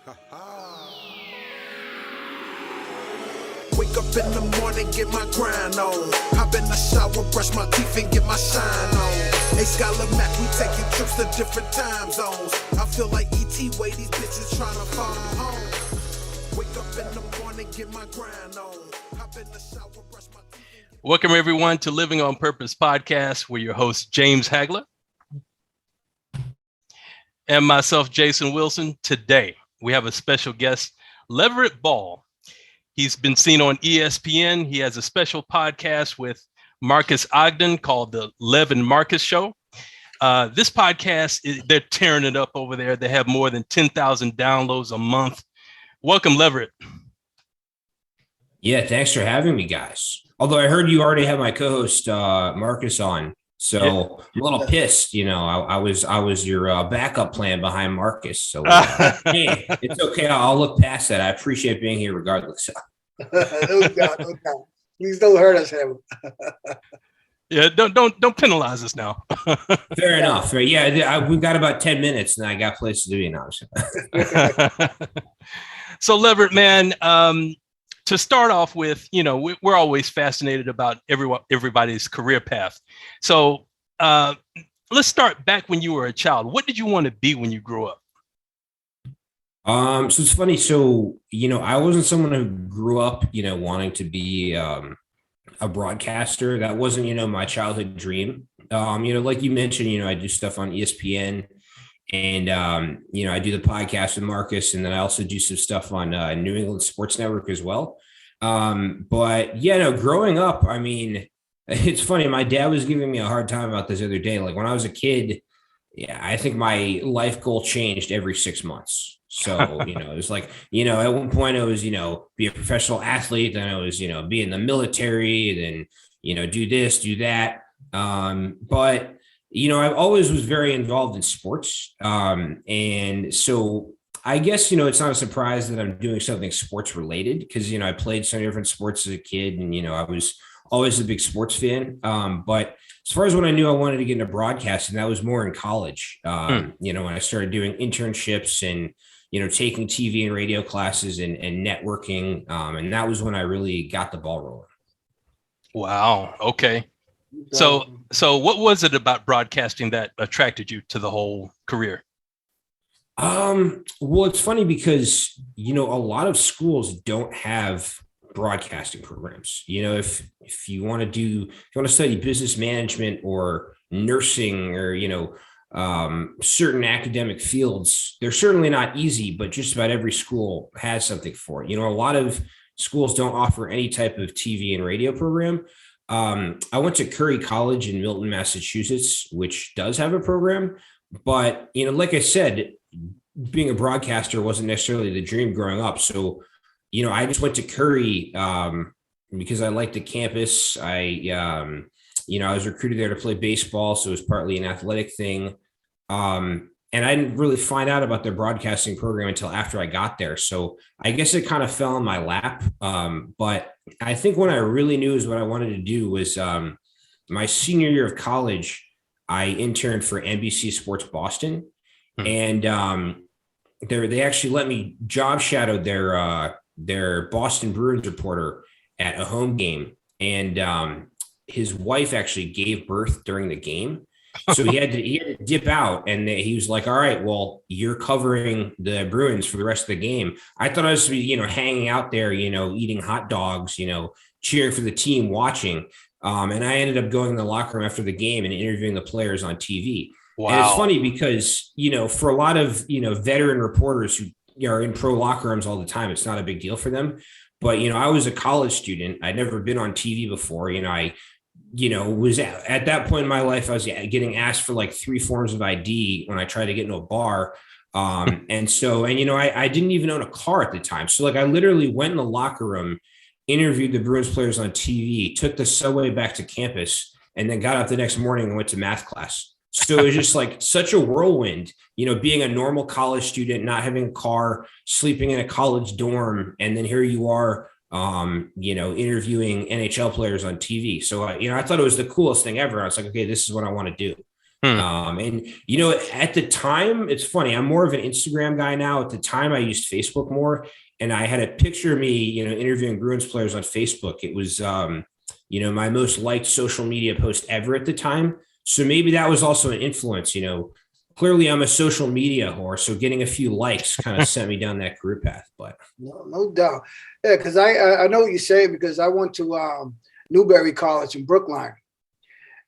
Wake up in the morning, get my grind on. Hop in the shower, brush my teeth and get my shine on. Hey, Scholar Mac, we taking trips to different time zones. I feel like E.T. way these bitches trying to follow home. Wake up in the morning, get my grind on. Hop in the shower, brush my teeth. Welcome everyone to Living on Purpose podcast. We're your host, James Hagler. And myself, Jason Wilson. Today, we have a special guest, Leverette Ball. He's been seen on ESPN. He has a special podcast with Marques Ogden called the Lev Marques Show. This podcast, they're tearing it up over there. They have more than 10,000 downloads a month. Welcome, Leverett. Yeah, thanks for having me, guys. Although I heard you already have my co-host Marques on, so yeah. I'm a little pissed. You know, I was your backup plan behind Marques. So hey, it's okay. I'll look past that. I appreciate being here regardless. No doubt. Please don't hurt us, him. Yeah, don't penalize us now. Fair enough. Right? Yeah, we've got about 10 minutes, and I got places to be now. So, Leverett, man. To start off with, you know, we're always fascinated about everybody's career path. So let's start back when you were a child. What did you want to be when you grew up? So it's funny. So, you know, I wasn't someone who grew up, you know, wanting to be a broadcaster. That wasn't, you know, my childhood dream. You know, like you mentioned, you know, I do stuff on ESPN. And, you know, I do the podcast with Marques, and then I also do some stuff on New England Sports Network as well. But, yeah, no, growing up, I mean, it's funny. My dad was giving me a hard time about this other day. Like when I was a kid, yeah, I think my life goal changed every 6 months. So, you know, it was like, you know, at one point it was, you know, be a professional athlete. Then I was, you know, be in the military, then, you know, do this, do that. But you know, I always was very involved in sports. And so I guess, you know, it's not a surprise that I'm doing something sports related because, you know, I played some different sports as a kid and, you know, I was always a big sports fan. But as far as when I knew I wanted to get into broadcasting, that was more in college. You know, when I started doing internships and, you know, taking TV and radio classes and networking. And that was when I really got the ball rolling. Wow. Okay. So what was it about broadcasting that attracted you to the whole career? Well, it's funny because, you know, a lot of schools don't have broadcasting programs. You know, if you want to study business management or nursing or, you know, certain academic fields, they're certainly not easy, but just about every school has something for it. You know, a lot of schools don't offer any type of TV and radio program. I went to Curry College in Milton, Massachusetts, which does have a program, but, you know, like I said, being a broadcaster wasn't necessarily the dream growing up. So, you know, I just went to Curry, because I liked the campus. You know, I was recruited there to play baseball. So it was partly an athletic thing. And I didn't really find out about their broadcasting program until after I got there. So I guess it kind of fell in my lap. But I think when I really knew is what I wanted to do was my senior year of college, I interned for NBC Sports Boston. And they actually let me job shadow their Boston Bruins reporter at a home game. And his wife actually gave birth during the game. So he had to dip out, and he was like, all right, well, you're covering the Bruins for the rest of the game. I thought I was, you know, hanging out there, you know, eating hot dogs, you know, cheering for the team, watching. And I ended up going to the locker room after the game and interviewing the players on TV. Wow. And it's funny because, you know, for a lot of, you know, veteran reporters who are in pro locker rooms all the time, it's not a big deal for them. But, you know, I was a college student. I'd never been on TV before. You know, I was at that point in my life, I was getting asked for like 3 forms of ID when I tried to get into a bar. And you know, I didn't even own a car at the time. So like I literally went in the locker room, interviewed the Bruins players on TV, took the subway back to campus, and then got up the next morning and went to math class. So it was just like such a whirlwind, you know, being a normal college student, not having a car, sleeping in a college dorm. And then here you are, you know, interviewing NHL players on TV. So, you know, I thought it was the coolest thing ever. I was like, okay, this is what I want to do. And, you know, at the time, it's funny, I'm more of an Instagram guy now. At the time, I used Facebook more. And I had a picture of me, you know, interviewing Bruins players on Facebook. It was, you know, my most liked social media post ever at the time. So maybe that was also an influence, you know. Clearly, I'm a social media whore, so getting a few likes kind of sent me down that career path. But no doubt. Yeah, because I know what you're saying, because I went to Newberry College in Brookline.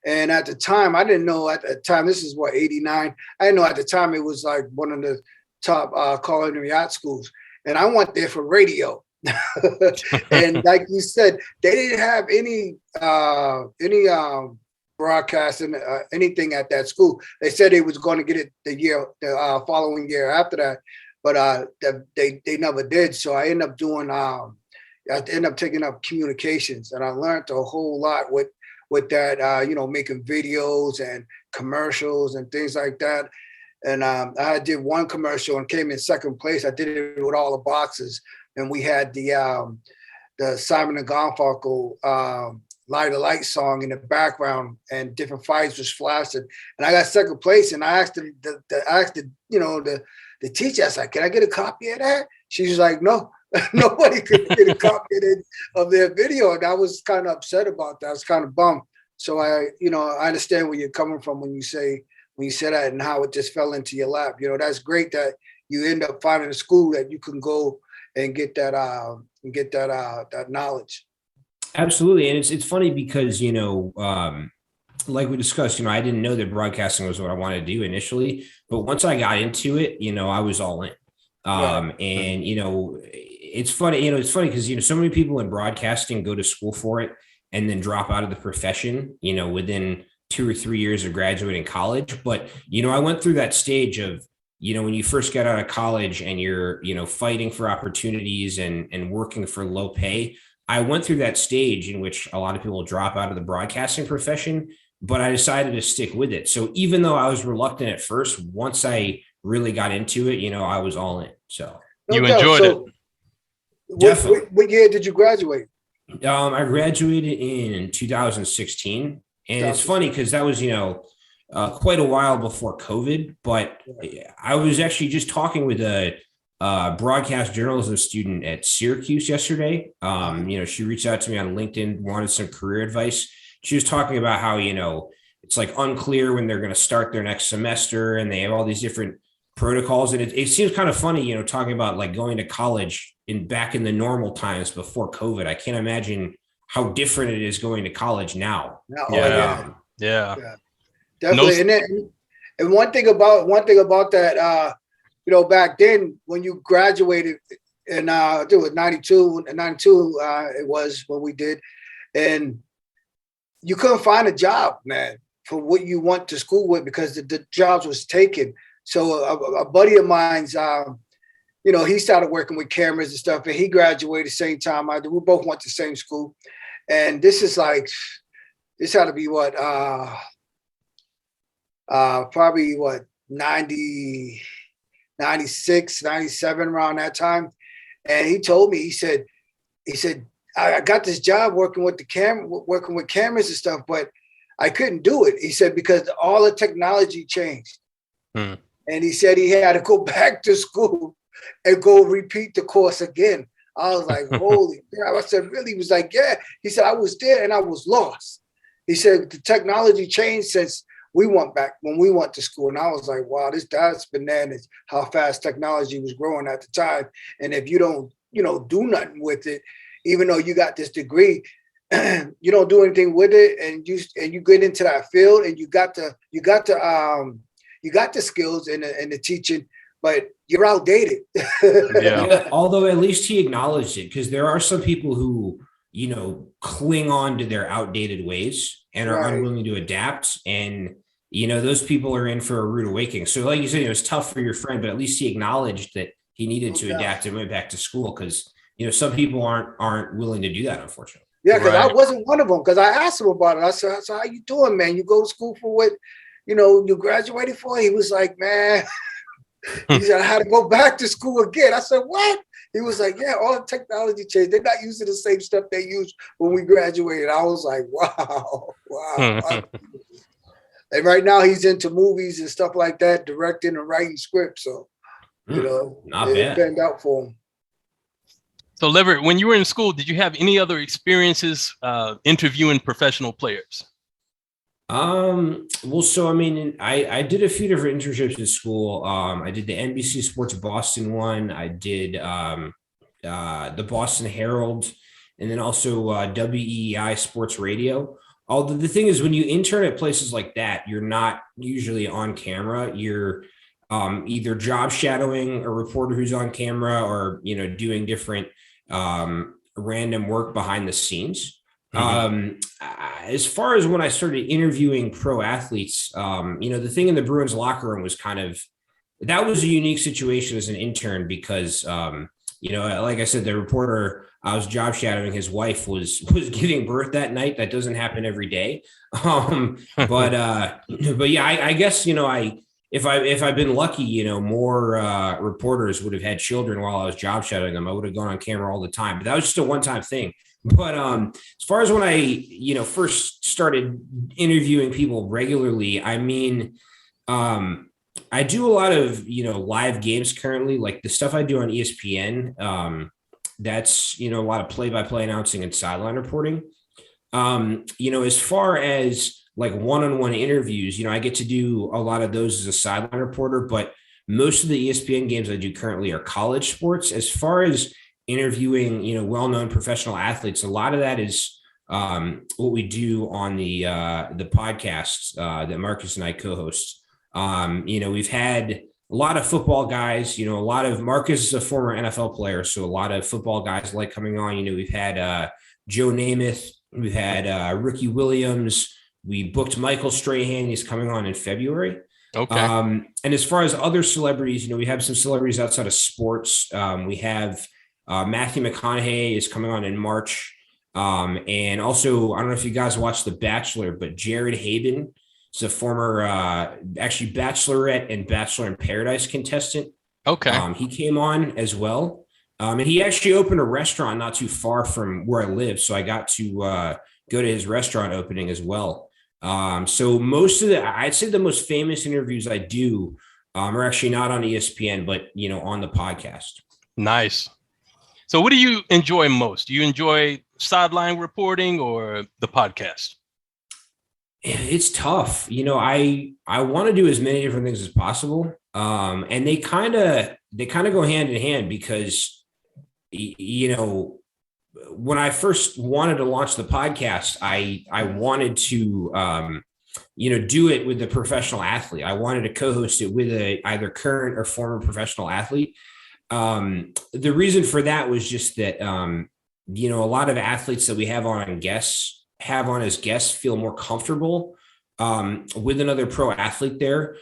And at the time, I didn't know at the time, this is what, 89. I didn't know at the time it was like one of the top culinary art schools. And I went there for radio. And like you said, they didn't have any broadcasting, anything at that school. They said they was going to get it the following year after that, but they never did. So I ended up doing, I ended up taking up communications, and I learned a whole lot with that, you know, making videos and commercials and things like that. And I did one commercial and came in second place. I did it with all the boxes, and we had the Simon and Garfunkel Light a Light song in the background, and different fights was flashing. And I got second place, and I asked the teacher, I was like, "Can I get a copy of that?" She was like, "No." Nobody could get a copy of their video, and I was kind of upset about that. I was kind of bummed. So I understand where you're coming from when you say that, and how it just fell into your lap. You know, that's great that you end up finding a school that you can go and get that that knowledge. absolutely. And it's funny because, you know, like we discussed, you know, I didn't know that broadcasting was what I wanted to do initially, but once I got into it, you know, I was all in. And, you know, it's funny because, you know, so many people in broadcasting go to school for it and then drop out of the profession, you know, within 2 or 3 years of graduating college. But, you know, I went through that stage of, you know, when you first get out of college and you're, you know, fighting for opportunities and working for low pay. I went through that stage in which a lot of people drop out of the broadcasting profession, but I decided to stick with it. So even though I was reluctant at first, once I really got into it, you know, I was all in. So you enjoyed it. What year did you graduate? I graduated in 2016, and it's funny because that was, you know, quite a while before COVID. But I was actually just talking with a broadcast journalism student at Syracuse yesterday. You know, she reached out to me on LinkedIn, wanted some career advice. She was talking about how, you know, it's like unclear when they're going to start their next semester, and they have all these different protocols. And it seems kind of funny, you know, talking about like going to college back in the normal times before COVID. I can't imagine how different it is going to college now. Yeah. Definitely. And one thing about that, you know, back then when you graduated in it was 92 it was when we did, and you couldn't find a job, man, for what you went to school with, because the jobs was taken. So a buddy of mine's, you know, he started working with cameras and stuff, and he graduated the same time I did. We both went to the same school. And this had to be what, probably what, 90, 96, 97, around that time. And he told me, he said, I got this job working with cameras and stuff, but I couldn't do it. He said, because all the technology changed. And he said he had to go back to school and go repeat the course again. I was like, holy crap. I said, really? He was like, yeah. He said, I was there and I was lost. He said, the technology changed since when we went to school. And I was like, wow, that's bananas, how fast technology was growing at the time. And if you don't, you know, do nothing with it, even though you got this degree, you don't do anything with it, and you get into that field, and you got the skills and the teaching, but you're outdated. Yeah, although at least he acknowledged it, because there are some people who, you know, cling on to their outdated ways and are unwilling to adapt. And, you know, those people are in for a rude awakening. So like you said, it was tough for your friend, but at least he acknowledged that he needed to adapt and went back to school, because, you know, some people aren't willing to do that, unfortunately. Yeah, because I wasn't one of them, because I asked him about it. I said, how you doing, man? You go to school for what, you know, you graduated for? He was like, man, he said, I had to go back to school again. I said, what? He was like, yeah, all the technology changed. They're not using the same stuff they used when we graduated. I was like, wow. And right now he's into movies and stuff like that, directing and writing scripts. So, not it bad. panned out for him. So Leverett, when you were in school, did you have any other experiences interviewing professional players? Well, so I mean, I did a few different internships in school. I did the NBC Sports Boston one. I did the Boston Herald, and then also WEEI Sports Radio. Although the thing is, when you intern at places like that, you're not usually on camera. You're either job shadowing a reporter who's on camera, or doing different random work behind the scenes. As far as when I started interviewing pro athletes, the thing in the Bruins locker room was that was a unique situation as an intern because, like I said, the reporter I was job shadowing, his wife was giving birth that night. That doesn't happen every day. But yeah, I guess, if I've been lucky, more reporters would have had children while I was job shadowing them. I would have gone on camera all the time, but that was just a one-time thing. But as far as when I, first started interviewing people regularly, I mean, I do a lot of, live games currently, like the stuff I do on ESPN. That's, a lot of play-by-play announcing and sideline reporting. As far as like one-on-one interviews, I get to do a lot of those as a sideline reporter, but most of the ESPN games I do currently are college sports. As far as interviewing, well-known professional athletes, a lot of that is what we do on the podcast that Marques and I co-host. We've had a lot of football guys, a lot of Marques is a former NFL player, so a lot of football guys like coming on. We've had Joe Namath, we've had Ricky Williams, we booked Michael Strahan, he's coming on in February. Okay. And as far as other celebrities, we have some celebrities outside of sports. We have Matthew McConaughey is coming on in March. And also, I don't know if you guys watched The Bachelor, but Jared Haben is a former actually Bachelorette and Bachelor in Paradise contestant. Okay. He came on as well. And he actually opened a restaurant not too far from where I live. So I got to go to his restaurant opening as well. So I'd say the most famous interviews I do are actually not on ESPN, but, on the podcast. Nice. So what do you enjoy most? Do you enjoy sideline reporting or the podcast? It's tough. I want to do as many different things as possible. And they kind of go hand in hand because, when I first wanted to launch the podcast, I wanted to, do it with a professional athlete. I wanted to co-host it with either current or former professional athlete. The reason for that was just that, a lot of athletes that we have on as guests feel more comfortable, with another pro athlete there,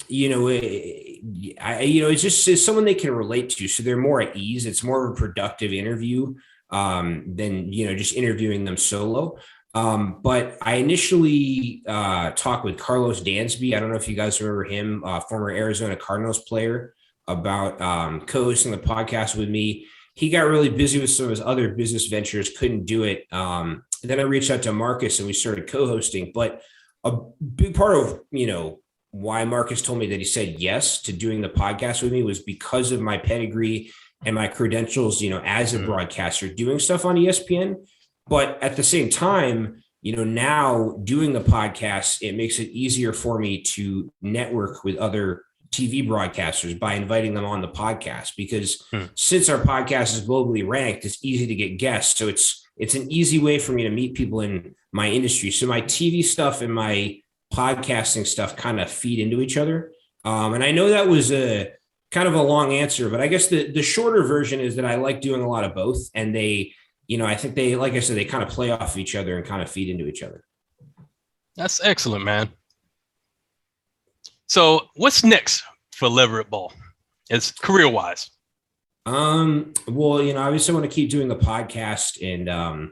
it's someone they can relate to. So they're more at ease. It's more of a productive interview, than, just interviewing them solo. But I initially talked with Carlos Dansby. I don't know if you guys remember him, former Arizona Cardinals player, about co-hosting the podcast with me. He got really busy with some of his other business ventures, couldn't do it. Then I reached out to Marques and we started co-hosting. But a big part of, why Marques told me that he said yes to doing the podcast with me was because of my pedigree and my credentials, as a broadcaster doing stuff on ESPN. But at the same time, now doing the podcast, it makes it easier for me to network with other TV broadcasters by inviting them on the podcast, because since our podcast is globally ranked, it's easy to get guests. So it's an easy way for me to meet people in my industry. So my TV stuff and my podcasting stuff kind of feed into each other. And I know that was a kind of a long answer, but I guess the shorter version is that I like doing a lot of both. And they, I think they, like I said, they kind of play off each other and kind of feed into each other. That's excellent, man. So what's next for Leverette Ball as career-wise? Well, obviously I want to keep doing the podcast and,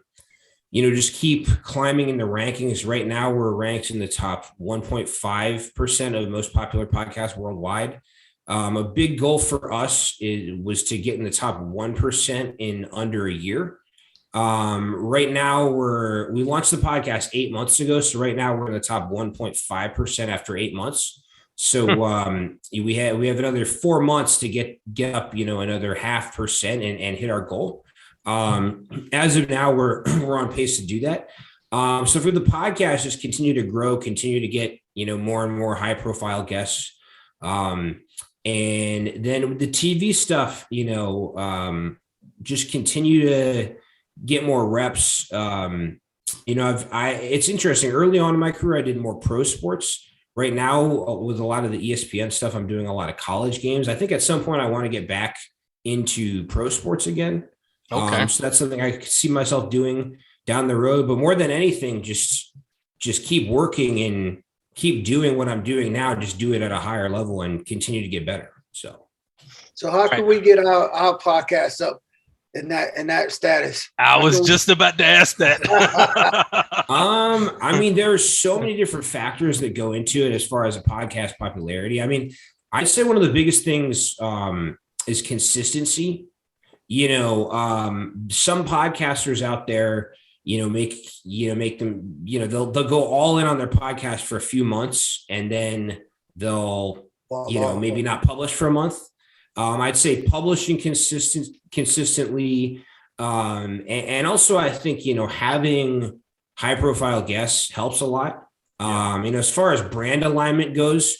just keep climbing in the rankings. Right now we're ranked in the top 1.5% of the most popular podcasts worldwide. A big goal for us was to get in the top 1% in under a year. Right now we launched the podcast 8 months ago. So right now we're in the top 1.5% after 8 months. So we have another 4 months to get up, another 0.5% and hit our goal. As of now, we're on pace to do that. So for the podcast, just continue to grow, continue to get, more and more high profile guests. And then with the TV stuff, just continue to get more reps. It's interesting. Early on in my career, I did more pro sports. Right now, with a lot of the ESPN stuff, I'm doing a lot of college games. I think at some point I want to get back into pro sports again. Okay. So that's something I could see myself doing down the road. But more than anything, just keep working and keep doing what I'm doing now. Just do it at a higher level and continue to get better. So how can we get our podcast up in that status? I was just about to ask that. I mean, there are so many different factors that go into it as far as a podcast popularity. I mean, I'd say one of the biggest things is consistency. Some podcasters out there, make them, they'll go all in on their podcast for a few months and then they'll, maybe not publish for a month. I'd say publishing consistently. And also I think, having high profile guests helps a lot. As far as brand alignment goes,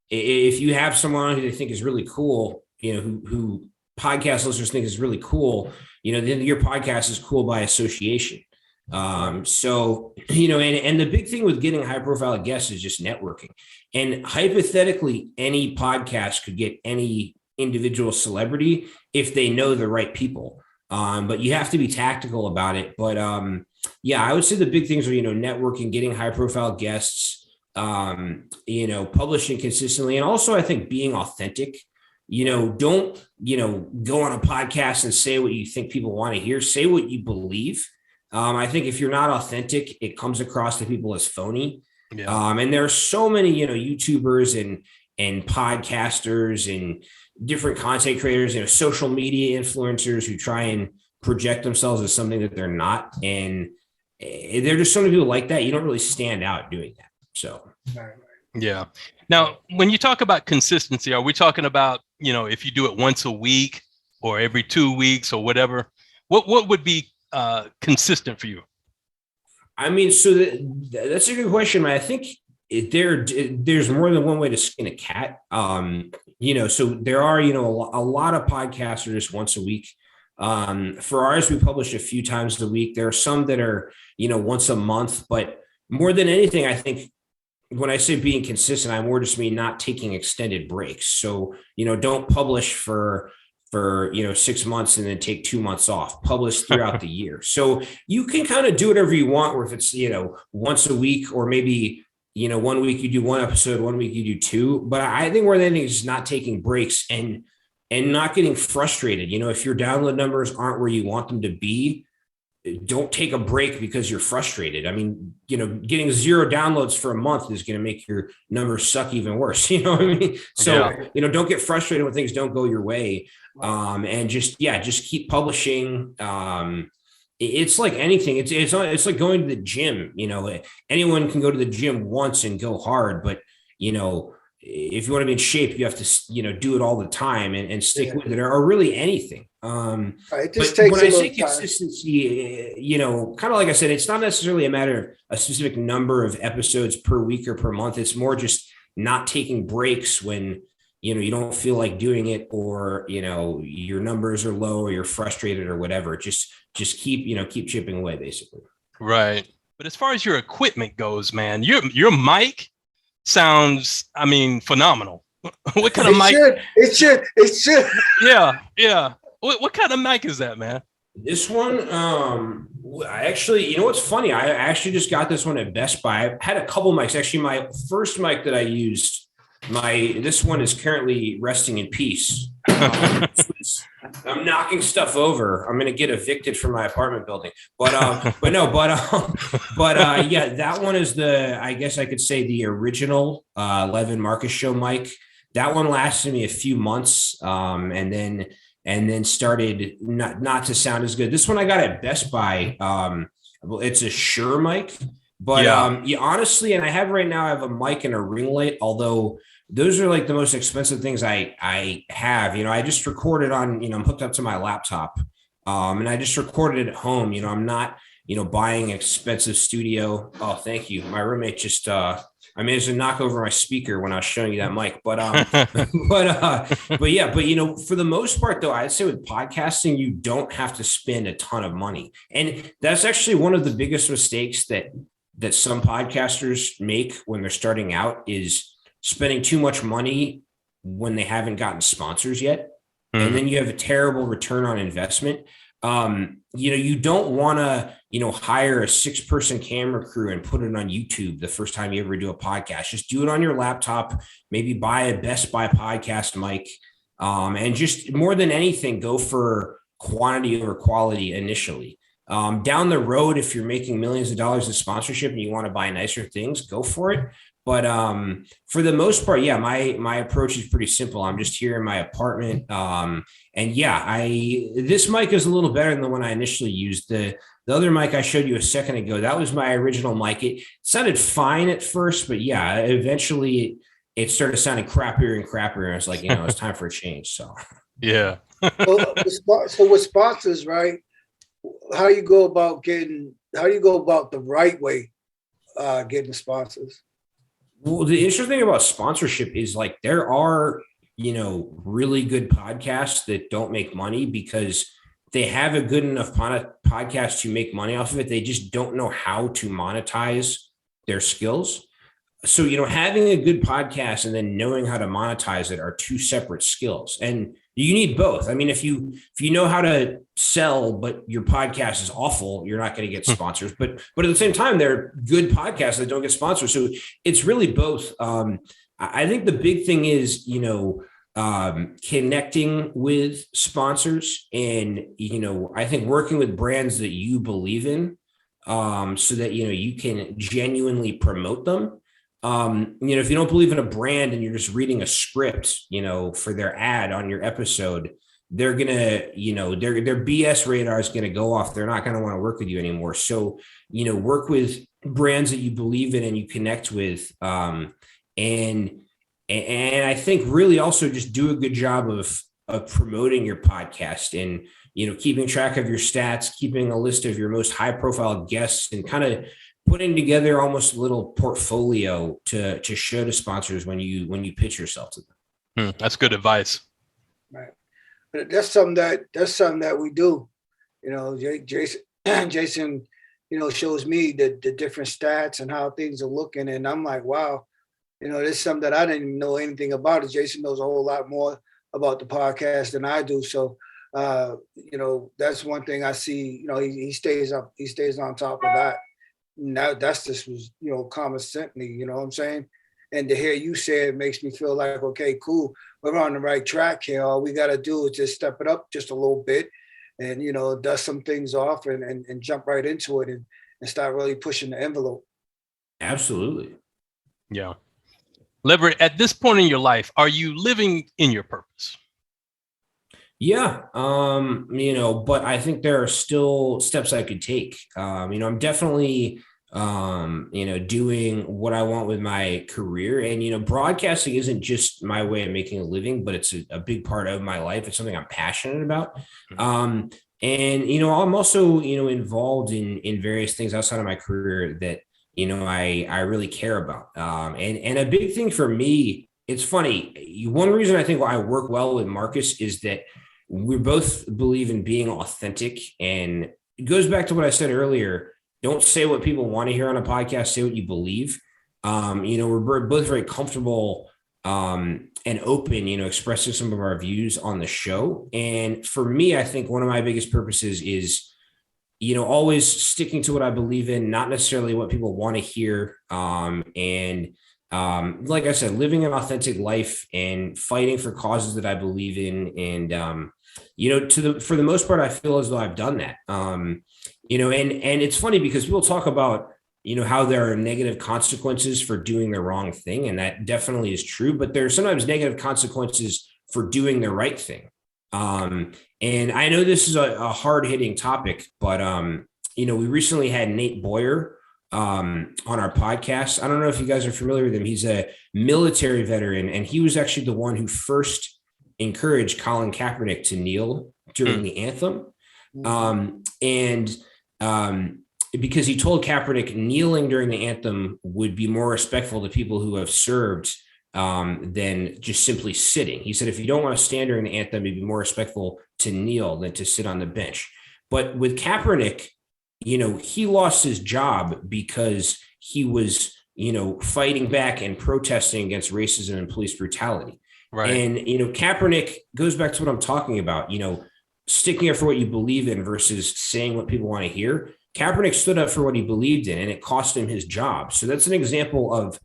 if you have someone who they think is really cool, who podcast listeners think is really cool, then your podcast is cool by association. And the big thing with getting high profile guests is just networking. And hypothetically, any podcast could get any individual celebrity if they know the right people. But you have to be tactical about it. But I would say the big things are, networking, getting high profile guests, publishing consistently. And also I think being authentic. Don't, go on a podcast and say what you think people want to hear. Say what you believe. I think if you're not authentic, it comes across to people as phony. Yeah. And there are so many, YouTubers and podcasters and different content creators, social media influencers who try and project themselves as something that they're not. And there are just so many people like that. You don't really stand out doing that. So, yeah. Now, when you talk about consistency, are we talking about, if you do it once a week or every 2 weeks or whatever, what would be consistent for you? I mean, so that's a good question, man. I think there's more than one way to skin a cat. So there are, a lot of podcasters once a week. For ours, we publish a few times a week. There are some that are, once a month, but more than anything, I think when I say being consistent, I more just mean not taking extended breaks. So, don't publish for 6 months and then take 2 months off, publish throughout the year. So you can kind of do whatever you want, or if it's, once a week, or maybe, 1 week you do 1 episode, 1 week you do 2. But I think more than anything is not taking breaks and not getting frustrated. If your download numbers aren't where you want them to be, don't take a break because you're frustrated. I mean, getting 0 downloads for a month is going to make your numbers suck even worse. You know what I mean? So, don't get frustrated when things don't go your way. And just keep publishing. It's like anything. It's like going to the gym. Anyone can go to the gym once and go hard, but if you want to be in shape, you have to, do it all the time and stick with it, or really anything. It just takes when I say time. Consistency, kind of like I said, it's not necessarily a matter of a specific number of episodes per week or per month. It's more just not taking breaks when, you don't feel like doing it, or, your numbers are low, or you're frustrated or whatever. Just keep chipping away, basically. Right. But as far as your equipment goes, man, your mic sounds, phenomenal. What kind of mic? It should. Yeah. What kind of mic is that, man? This one, I actually, what's funny? I actually just got this one at Best Buy. I had a couple mics. Actually, my first mic that I used, this one is currently resting in peace. I'm knocking stuff over. I'm going to get evicted from my apartment building. But that one is I guess I could say the original Lev Marques Show mic. That one lasted me a few months. And then, and then started not to sound as good. This one I got at Best Buy. Well, it's a Shure mic, but honestly, and I have right now, I have a mic and a ring light, although those are like the most expensive things I have. I just recorded on, I'm hooked up to my laptop, and I just recorded it at home. I'm not, buying expensive studio. Oh, thank you. My roommate just, I managed to knock over my speaker when I was showing you that mic, but for the most part though, I'd say with podcasting, you don't have to spend a ton of money. And that's actually one of the biggest mistakes that some podcasters make when they're starting out, is spending too much money when they haven't gotten sponsors yet. Mm-hmm. And then you have a terrible return on investment. You don't want to, hire a 6-person camera crew and put it on YouTube the first time you ever do a podcast. Just do it on your laptop, maybe buy a Best Buy podcast mic. And just more than anything, go for quantity over quality initially. Down the road, if you're making millions of dollars in sponsorship and you want to buy nicer things, go for it. But for the most part, my approach is pretty simple. I'm just here in my apartment. This mic is a little better than the one I initially used. The other mic I showed you a second ago, that was my original mic. It sounded fine at first, but eventually it started sounding crappier and crappier. And I was like, it's time for a change. So yeah. So with sponsors, right? How do you go about the right way getting sponsors? Well, the interesting thing about sponsorship is like there are, really good podcasts that don't make money because they have a good enough podcast to make money off of it. They just don't know how to monetize their skills. So, having a good podcast and then knowing how to monetize it are two separate skills. And you need both. I mean, if you know how to sell, but your podcast is awful, you're not going to get sponsors. But at the same time, there are good podcasts that don't get sponsors. So it's really both. I think the big thing is, connecting with sponsors and, I think working with brands that you believe in, so that, you can genuinely promote them. If you don't believe in a brand and you're just reading a script, for their ad on your episode, they're going to, their BS radar is going to go off. They're not going to want to work with you anymore. So, work with brands that you believe in and you connect with. And I think really also just do a good job of promoting your podcast and, keeping track of your stats, keeping a list of your most high profile guests and kind of putting together almost a little portfolio to show to sponsors when you pitch yourself to them. That's good advice. Right. But that's something that we do. Jason, shows me the different stats and how things are looking. And I'm like, wow, there's something that I didn't even know anything about. Jason knows a whole lot more about the podcast than I do. So, that's one thing I see, he stays on top of that. Now that's just was, common sense, you know what I'm saying? And to hear you say it makes me feel like, okay, cool. We're on the right track here. All we got to do is just step it up just a little bit and, dust some things off and jump right into it and start really pushing the envelope. Absolutely. Yeah. Leverett, at this point in your life, are you living in your purpose? Yeah. But I think there are still steps I could take. I'm definitely, doing what I want with my career. And, broadcasting isn't just my way of making a living, but it's a big part of my life. It's something I'm passionate about. And, I'm also, involved in various things outside of my career that, I really care about. And a big thing for me, it's funny. One reason I think why I work well with Marques is that we both believe in being authentic, and it goes back to what I said earlier. Don't say what people want to hear on a podcast, say what you believe. We're both very comfortable and open, expressing some of our views on the show. And for me, I think one of my biggest purposes is, always sticking to what I believe in, not necessarily what people want to hear. Like I said, living an authentic life and fighting for causes that I believe in. And, for the most part, I feel as though I've done that. And it's funny because people talk about, how there are negative consequences for doing the wrong thing. And that definitely is true, but there are sometimes negative consequences for doing the right thing. And I know this is a hard hitting topic, but, we recently had Nate Boyer on our podcast. I don't know if you guys are familiar with him. He's a military veteran, and he was actually the one who first encouraged Colin Kaepernick to kneel during the anthem. Because he told Kaepernick kneeling during the anthem would be more respectful to people who have served than just simply sitting. He said, if you don't want to stand during the anthem, it'd be more respectful to kneel than to sit on the bench. But with Kaepernick, he lost his job because he was, fighting back and protesting against racism and police brutality. Right. And, Kaepernick goes back to what I'm talking about, sticking up for what you believe in versus saying what people want to hear. Kaepernick stood up for what he believed in, and it cost him his job. So that's an example of,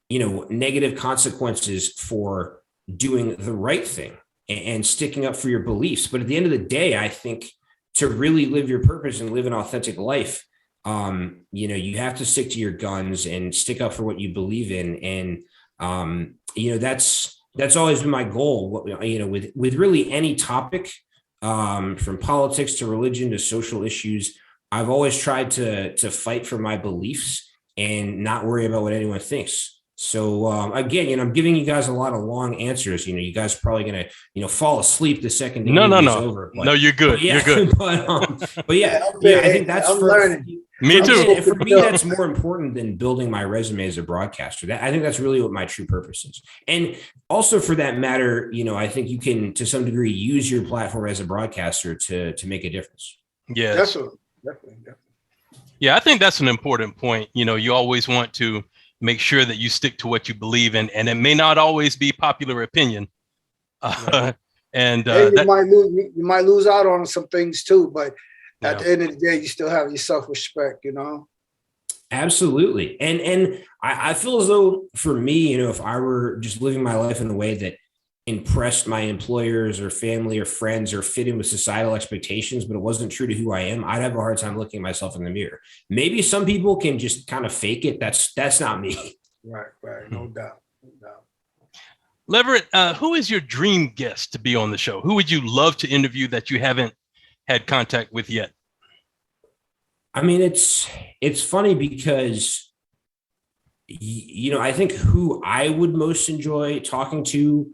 negative consequences for doing the right thing and sticking up for your beliefs. But at the end of the day, I think to really live your purpose and live an authentic life, you have to stick to your guns and stick up for what you believe in. And, that's always been my goal, with really any topic, from politics to religion to social issues. I've always tried to fight for my beliefs and not worry about what anyone thinks. So again, I'm giving you guys a lot of long answers. You guys are probably going to, fall asleep the second the interview is over. No, you're good. Yeah, you're good. but yeah, I think that's learning. Me too. For me, that's more important than building my resume as a broadcaster. I think that's really what my true purpose is. And also, for that matter, I think you can, to some degree, use your platform as a broadcaster to make a difference. Yeah, Definitely. Yeah, I think that's an important point. You always want to make sure that you stick to what you believe in, and it may not always be popular opinion. You might lose out on some things too, but at the end of the day, you still have your self-respect, Absolutely. And I feel as though for me, if I were just living my life in a way that impressed my employers or family or friends or fit in with societal expectations, but it wasn't true to who I am, I'd have a hard time looking at myself in the mirror. Maybe some people can just kind of fake it. That's not me. Right. No doubt. Leverett, who is your dream guest to be on the show? Who would you love to interview that you haven't had contact with yet? I mean, it's funny because, I think who I would most enjoy talking to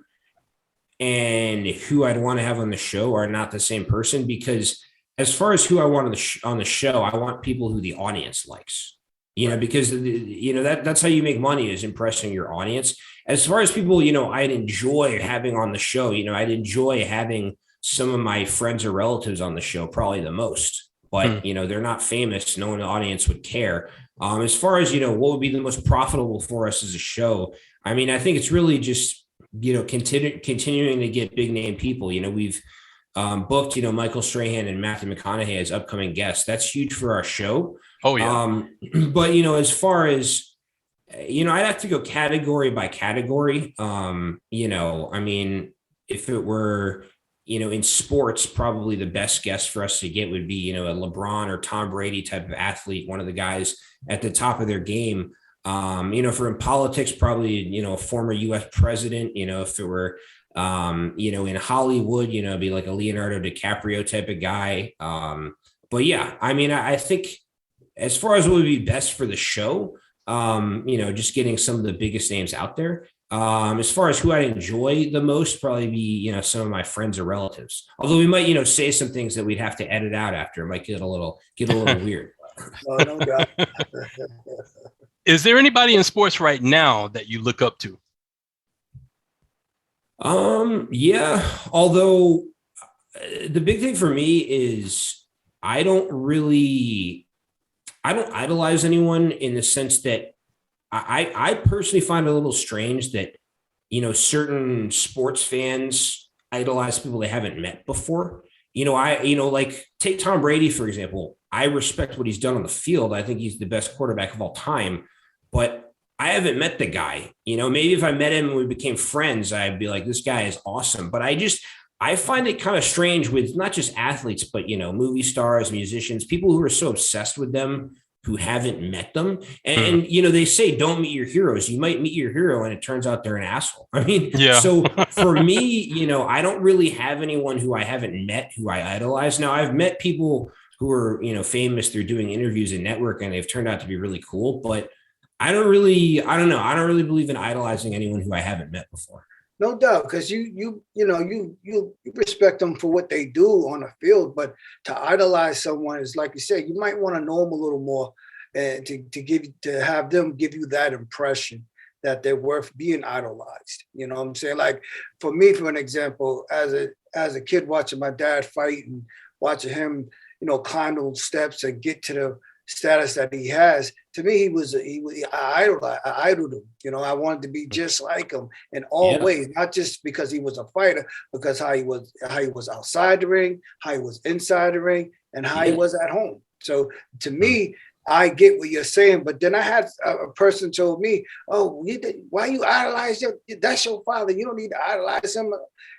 and who I'd want to have on the show are not the same person, because as far as who I want on the show, I want people who the audience likes, because, that's how you make money, is impressing your audience. As far as people, I'd enjoy having on the show, I'd enjoy having some of my friends or relatives on the show, probably the most, but, they're not famous. No one in the audience would care. As far as, what would be the most profitable for us as a show, I mean, I think it's really just, continuing to get big name people. We've booked, Michael Strahan and Matthew McConaughey as upcoming guests. That's huge for our show. Oh, yeah. But, as far as, I'd have to go category by category. I mean, if it were, in sports, probably the best guest for us to get would be, a LeBron or Tom Brady type of athlete, one of the guys at the top of their game. For in politics, probably, a former U.S. president, if it were, in Hollywood, it'd be like a Leonardo DiCaprio type of guy. But yeah, I mean, I think as far as what would be best for the show, just getting some of the biggest names out there. As far as who I enjoy the most, probably be, some of my friends or relatives, although we might, say some things that we'd have to edit out after. It might get a little weird. No doubt. Is there anybody in sports right now that you look up to? Yeah, although the big thing for me is I don't idolize anyone, in the sense that I personally find it a little strange that, certain sports fans idolize people they haven't met before. Like take Tom Brady, for example. I respect what he's done on the field. I think he's the best quarterback of all time, but I haven't met the guy. Maybe if I met him and we became friends, I'd be like, this guy is awesome. But I find it kind of strange with not just athletes, but, movie stars, musicians, people who are so obsessed with them who haven't met them. And you know, they say, don't meet your heroes. You might meet your hero and it turns out they're an asshole. I mean, Yeah. So for me, you know, I don't really have anyone who I haven't met who I idolize. Now I've met people who are, you know, famous through doing interviews and network, and they've turned out to be really cool, but I don't really believe in idolizing anyone who I haven't met before. No doubt, because you respect them for what they do on the field, but to idolize someone is, like you said, you might want to know them a little more, and to have them give you that impression that they're worth being idolized. You know what I'm saying? Like for me, for an example, as a kid watching my dad fight and watching him, you know, climb those steps and get to the status that he has, to me, I idoled him. You know, I wanted to be just like him in all ways, not just because he was a fighter, because how he was outside the ring, how he was inside the ring, and how he was at home. So to me, I get what you're saying, but then I had a person told me, "Oh, why you idolize him? That's your father. You don't need to idolize him."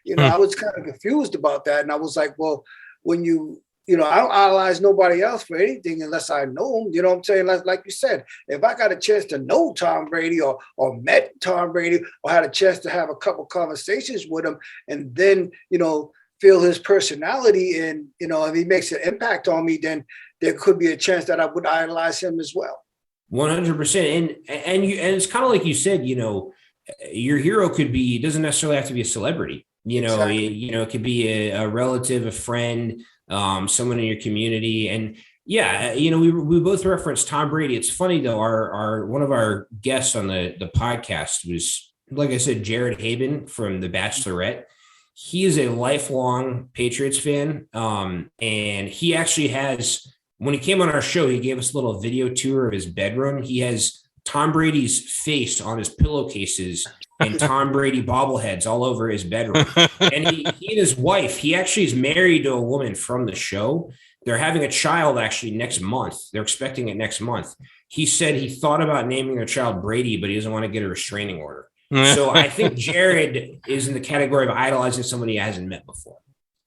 You know, I was kind of confused about that, and I was like, "Well, when you know, I don't idolize nobody else for anything unless I know him." You know what I'm saying? Like you said, if I got a chance to know Tom Brady or met Tom Brady or had a chance to have a couple conversations with him, and then, you know, feel his personality, and, you know, if he makes an impact on me, then there could be a chance that I would idolize him as well. 100%. And it's kind of like you said, you know, your hero doesn't necessarily have to be a celebrity. You know, Exactly. you know, it could be a relative, a friend, someone in your community. And yeah, you know, we both referenced Tom Brady. It's funny though, our one of our guests on the podcast was, like I said, Jared Haben from The Bachelorette. He is a lifelong Patriots fan. And he actually has, when he came on our show, he gave us a little video tour of his bedroom. He has Tom Brady's face on his pillowcases and Tom Brady bobbleheads all over his bedroom. And he and his wife, he actually is married to a woman from the show. They're having a child actually next month. They're expecting it next month. He said he thought about naming their child Brady, but he doesn't want to get a restraining order. So I think Jared is in the category of idolizing somebody he hasn't met before.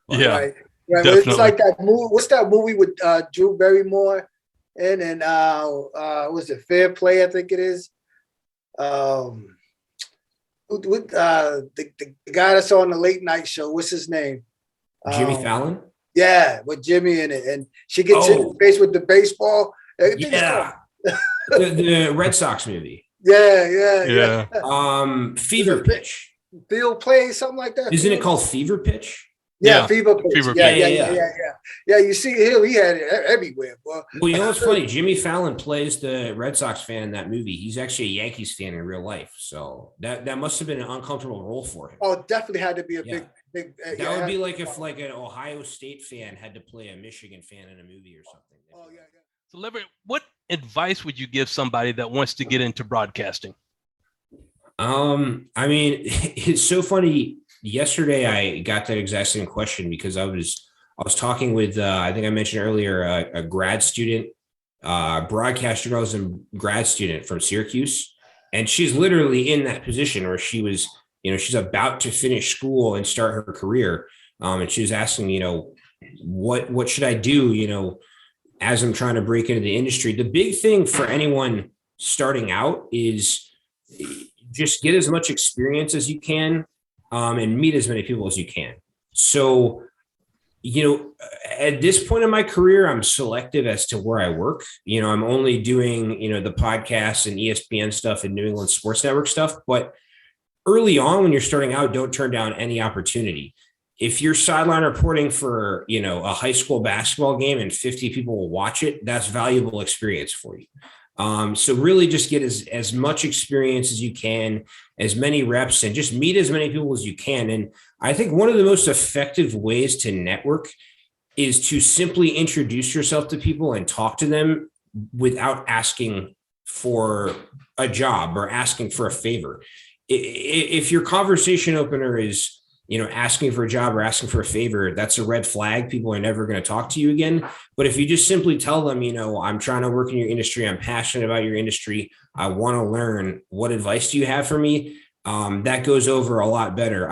Yeah, Right. It's like that movie. What's that movie with Drew Barrymore and was it Fair Play? I think it is. With the guy that's on the late night show, what's his name? Jimmy Fallon? Yeah, with Jimmy in it, and she gets hit in the face with the baseball. Yeah, the Red Sox movie. Yeah. Fever Pitch. Field Play, something like that. Isn't it called Fever Pitch? Yeah, Fever Pitch. Fever Yeah, Pitch. Yeah, you see him, he had it everywhere. Well, you know what's funny? Jimmy Fallon plays the Red Sox fan in that movie. He's actually a Yankees fan in real life. So that must have been an uncomfortable role for him. Oh, definitely had to be a big. That would be like if like an Ohio State fan had to play a Michigan fan in a movie or something. Oh, yeah. So, Leverett, what advice would you give somebody that wants to get into broadcasting? I mean, it's so funny. Yesterday, I got that exact same question because I was talking with, I think I mentioned earlier, a grad student, broadcast journalism grad student from Syracuse. And she's literally in that position where she was, you know, she's about to finish school and start her career. And she was asking, you know, what should I do, you know, as I'm trying to break into the industry? The big thing for anyone starting out is just get as much experience as you can. And meet as many people as you can. So, you know, at this point in my career, I'm selective as to where I work. You know, I'm only doing, you know, the podcasts and ESPN stuff and New England Sports Network stuff. But early on, when you're starting out, don't turn down any opportunity. If you're sideline reporting for, you know, a high school basketball game and 50 people will watch it, that's valuable experience for you. So really just get as much experience as you can, as many reps, and just meet as many people as you can. And I think one of the most effective ways to network is to simply introduce yourself to people and talk to them without asking for a job or asking for a favor. If your conversation opener is, you know, asking for a job or asking for a favor, that's a red flag. People are never going to talk to you again. But if you just simply tell them, you know, I'm trying to work in your industry, I'm passionate about your industry, I want to learn, what advice do you have for me? That goes over a lot better.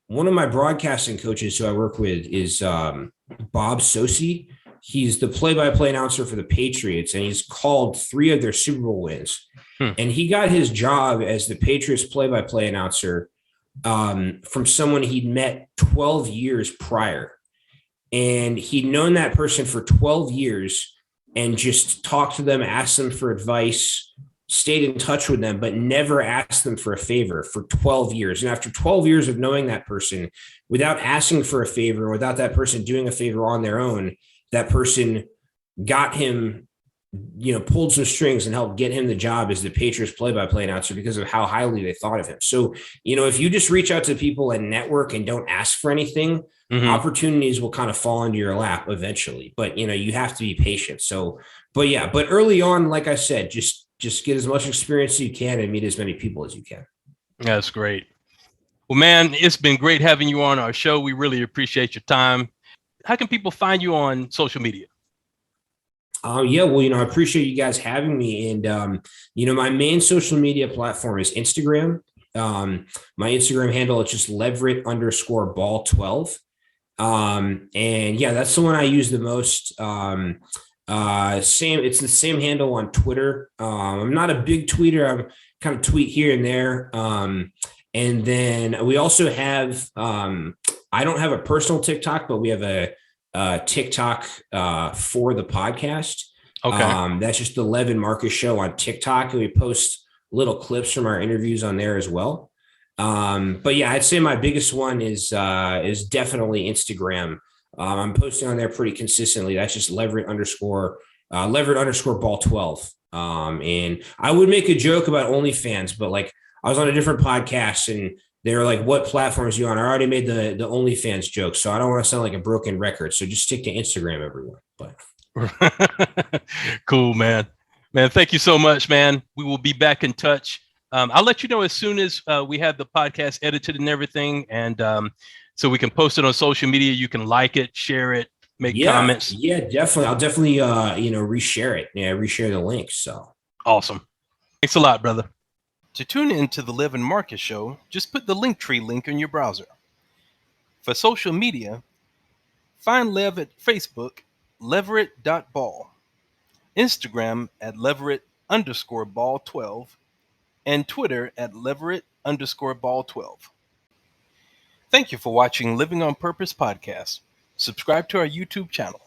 One of my broadcasting coaches who I work with is Bob Sosi. He's the play-by-play announcer for the Patriots, and he's called 3 of their Super Bowl wins. And he got his job as the Patriots play-by-play announcer from someone he'd met 12 years prior. And he'd known that person for 12 years and just talked to them, asked them for advice, stayed in touch with them, but never asked them for a favor for 12 years. And after 12 years of knowing that person, without asking for a favor, without that person doing a favor on their own, that person got him, pulled some strings and helped get him the job as the Patriots play-by-play announcer because of how highly they thought of him. So, if you just reach out to people and network and don't ask for anything, opportunities will kind of fall into your lap eventually. But, you have to be patient. So, but early on, like I said, just get as much experience as you can and meet as many people as you can. That's great. Well, man, it's been great having you on our show. We really appreciate your time. How can people find you on social media? I appreciate you guys having me. And, my main social media platform is Instagram. My Instagram handle is just Leverett_Ball12. That's the one I use the most. It's the same handle on Twitter. I'm not a big tweeter. I'm kind of tweet here and there. And then we also have, I don't have a personal TikTok, but we have a TikTok for the podcast. Okay. That's just the Lev Marques Show on TikTok. And we post little clips from our interviews on there as well. I'd say my biggest one is definitely Instagram. I'm posting on there pretty consistently. That's just Leverett_Ball12. And I would make a joke about OnlyFans, but like I was on a different podcast and they were like, what platforms are you on? I already made the OnlyFans joke, so I don't want to sound like a broken record. So just stick to Instagram, everyone. But cool, man. Man, thank you so much, man. We will be back in touch. I'll let you know as soon as we have the podcast edited and everything. And so we can post it on social media. You can like it, share it, make comments. Yeah, definitely. I'll definitely, reshare it. Yeah, reshare the link. So awesome. Thanks a lot, brother. To tune in to the Lev Marques Show, just put the Linktree link in your browser. For social media, find Lev at Facebook, Leverett.Ball, Instagram at Leverett_Ball12, and Twitter at Leverett_Ball12. Thank you for watching Living on Purpose podcast. Subscribe to our YouTube channel.